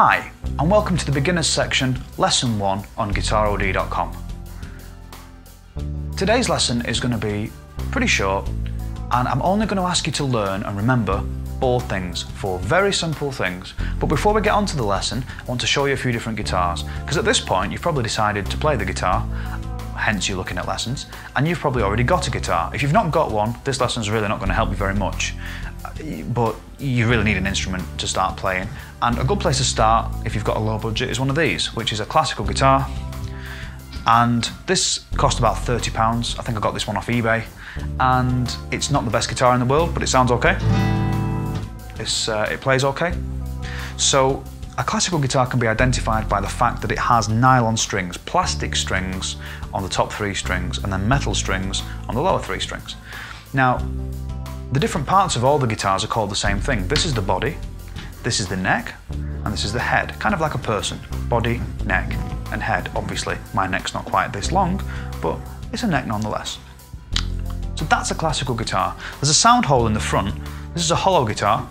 Hi, and welcome to the beginners section, lesson 1 on GuitarOD.com. Today's lesson is going to be pretty short, and I'm only going to ask you to learn and remember 4 things, 4 very simple things. But before we get on to the lesson, I want to show you a few different guitars, because at this point you've probably decided to play the guitar, hence you're looking at lessons, and you've probably already got a guitar. If you've not got one, this lesson's really not going to help you very much, but you really need an instrument to start playing. And a good place to start, if you've got a low budget, is one of these, which is a classical guitar. And this cost about £30. I think I got this one off eBay. And it's not the best guitar in the world, but it sounds okay. It plays okay. So a classical guitar can be identified by the fact that it has nylon strings, plastic strings on the top 3 strings, and then metal strings on the lower 3 strings. Now, the different parts of all the guitars are called the same thing. This is the body, this is the neck, and this is the head, kind of like a person. Body, neck, and head. Obviously, my neck's not quite this long, but it's a neck nonetheless. So that's a classical guitar. There's a sound hole in the front. This is a hollow guitar,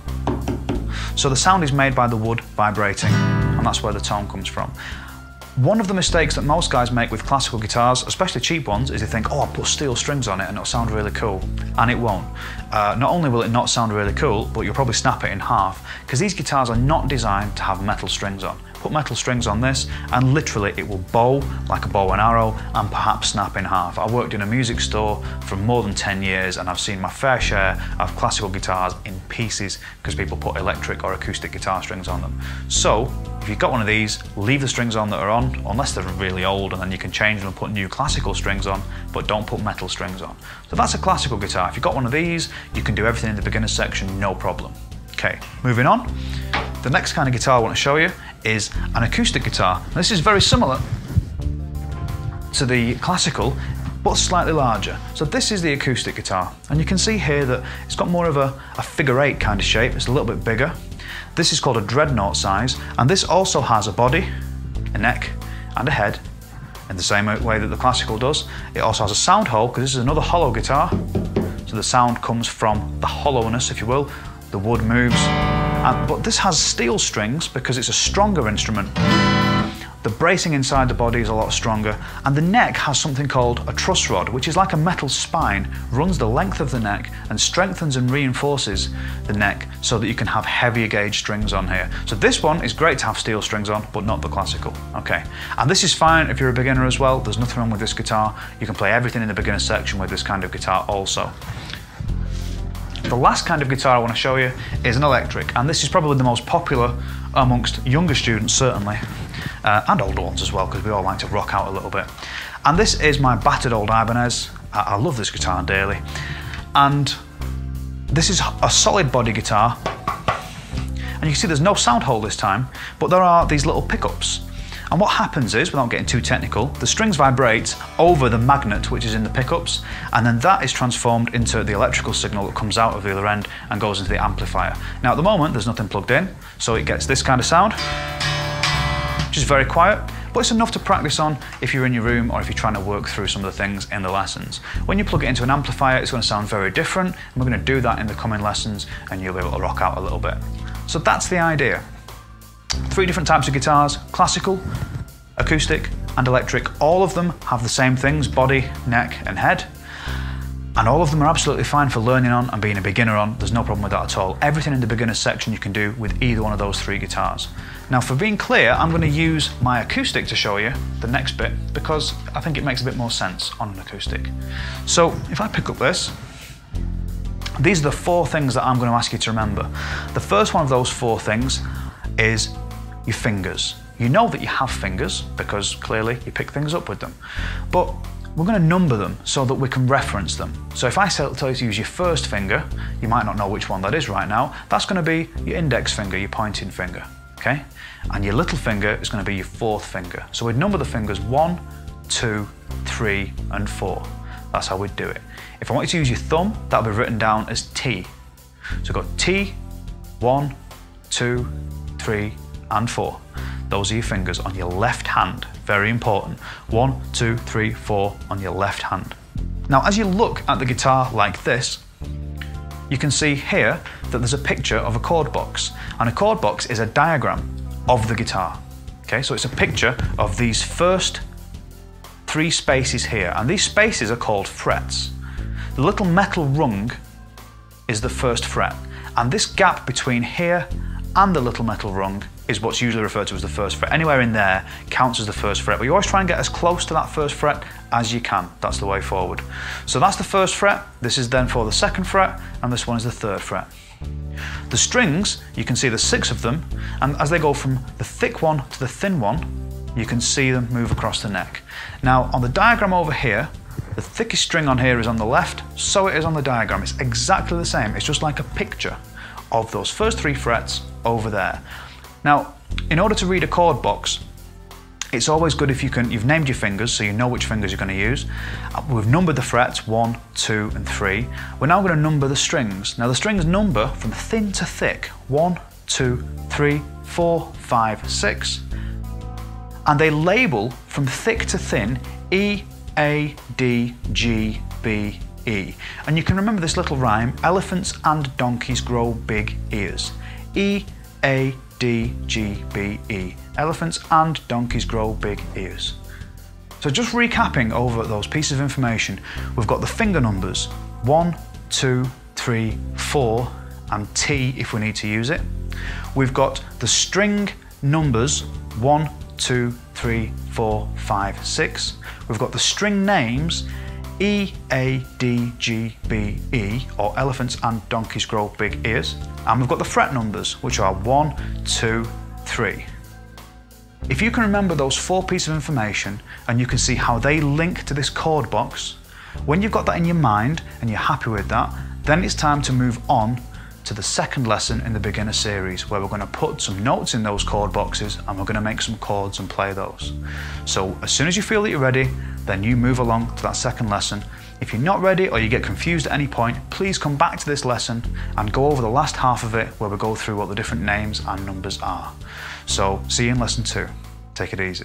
so the sound is made by the wood vibrating, and that's where the tone comes from. One of the mistakes that most guys make with classical guitars, especially cheap ones, is they think, oh, I'll put steel strings on it and it'll sound really cool. And it won't. Not only will it not sound really cool, but you'll probably snap it in half, because these guitars are not designed to have metal strings on. Put metal strings on this and literally it will bow like a bow and arrow and perhaps snap in half. I worked in a music store for more than 10 years and I've seen my fair share of classical guitars in pieces because people put electric or acoustic guitar strings on them. So if you've got one of these, leave the strings on that are on, unless they're really old, and then you can change them and put new classical strings on, but don't put metal strings on. So that's a classical guitar. If you've got one of these, you can do everything in the beginner's section, no problem. Okay, moving on. The next kind of guitar I want to show you is an acoustic guitar. This is very similar to the classical, but slightly larger. So this is the acoustic guitar, and you can see here that it's got more of a figure 8 kind of shape. It's a little bit bigger. This is called a dreadnought size, and this also has a body, a neck, and a head in the same way that the classical does. It also has a sound hole, because this is another hollow guitar, so the sound comes from the hollowness, if you will. The wood moves. But this has steel strings because it's a stronger instrument. The bracing inside the body is a lot stronger, and the neck has something called a truss rod, which is like a metal spine, runs the length of the neck and strengthens and reinforces the neck so that you can have heavier gauge strings on here. So this one is great to have steel strings on, but not the classical. Okay, and this is fine if you're a beginner as well. There's nothing wrong with this guitar. You can play everything in the beginner section with this kind of guitar also. The last kind of guitar I want to show you is an electric, and this is probably the most popular amongst younger students certainly, and older ones as well, because we all like to rock out a little bit. And this is my battered old Ibanez. I love this guitar dearly, and this is a solid body guitar, and you can see there's no sound hole this time, but there are these little pickups. And what happens is, without getting too technical, the strings vibrate over the magnet which is in the pickups, and then that is transformed into the electrical signal that comes out of the other end and goes into the amplifier. Now at the moment there's nothing plugged in, so it gets this kind of sound, which is very quiet, but it's enough to practice on if you're in your room or if you're trying to work through some of the things in the lessons. When you plug it into an amplifier, it's going to sound very different, and we're going to do that in the coming lessons, and you'll be able to rock out a little bit. So that's the idea. 3 different types of guitars: classical, acoustic, and electric. All of them have the same things: body, neck, and head. And all of them are absolutely fine for learning on and being a beginner on. There's no problem with that at all. Everything in the beginner's section you can do with either one of those 3 guitars. Now, for being clear, I'm going to use my acoustic to show you the next bit, because I think it makes a bit more sense on an acoustic. So if I pick up this, these are the 4 things that I'm going to ask you to remember. The first one of those 4 things is your fingers. You know that you have fingers because clearly you pick things up with them, but we're going to number them so that we can reference them. So if I tell you to use your first finger, you might not know which one that is right now. That's going to be your index finger, your pointing finger, okay? And your little finger is going to be your 4th finger. So we'd number the fingers 1, 2, 3, and 4. That's how we'd do it. If I want you to use your thumb, that'll be written down as T. So go T, 1, 2, 3, and 4. Those are your fingers on your left hand. Very important. 1, 2, 3, 4 on your left hand. Now, as you look at the guitar like this, you can see here that there's a picture of a chord box. And a chord box is a diagram of the guitar. Okay, so it's a picture of these first 3 spaces here, and these spaces are called frets. The little metal rung is the first fret, and this gap between here and the little metal rung is what's usually referred to as the first fret. Anywhere in there counts as the first fret, but you always try and get as close to that first fret as you can. That's the way forward. So that's the first fret, this is then for the second fret, and this one is the third fret. The strings, you can see there's 6 of them, and as they go from the thick one to the thin one, you can see them move across the neck. Now on the diagram over here, the thickest string on here is on the left, so it is on the diagram. It's exactly the same, it's just like a picture of those first 3 frets over there. Now, in order to read a chord box, it's always good if you've named your fingers so you know which fingers you're going to use. We've numbered the frets, 1, 2 and 3. We're now going to number the strings. Now the strings number from thin to thick, 1, 2, 3, 4, 5, 6. And they label from thick to thin, E, A, D, G, B, E. And you can remember this little rhyme, elephants and donkeys grow big ears. E, A, D, G, B, E. Elephants and donkeys grow big ears. So just recapping over those pieces of information, we've got the finger numbers, 1, 2, 3, 4, and T if we need to use it. We've got the string numbers, 1, 2, 3, 4, 5, 6. We've got the string names, E, A, D, G, B, E, or elephants and donkeys grow big ears. And we've got the fret numbers, which are 1, 2, 3. If you can remember those 4 pieces of information and you can see how they link to this chord box, when you've got that in your mind and you're happy with that, then it's time to move on to the second lesson in the beginner series, where we're going to put some notes in those chord boxes and we're going to make some chords and play those. So as soon as you feel that you're ready, then you move along to that second lesson. If you're not ready or you get confused at any point, please come back to this lesson and go over the last half of it where we go through what the different names and numbers are. So see you in lesson 2. Take it easy.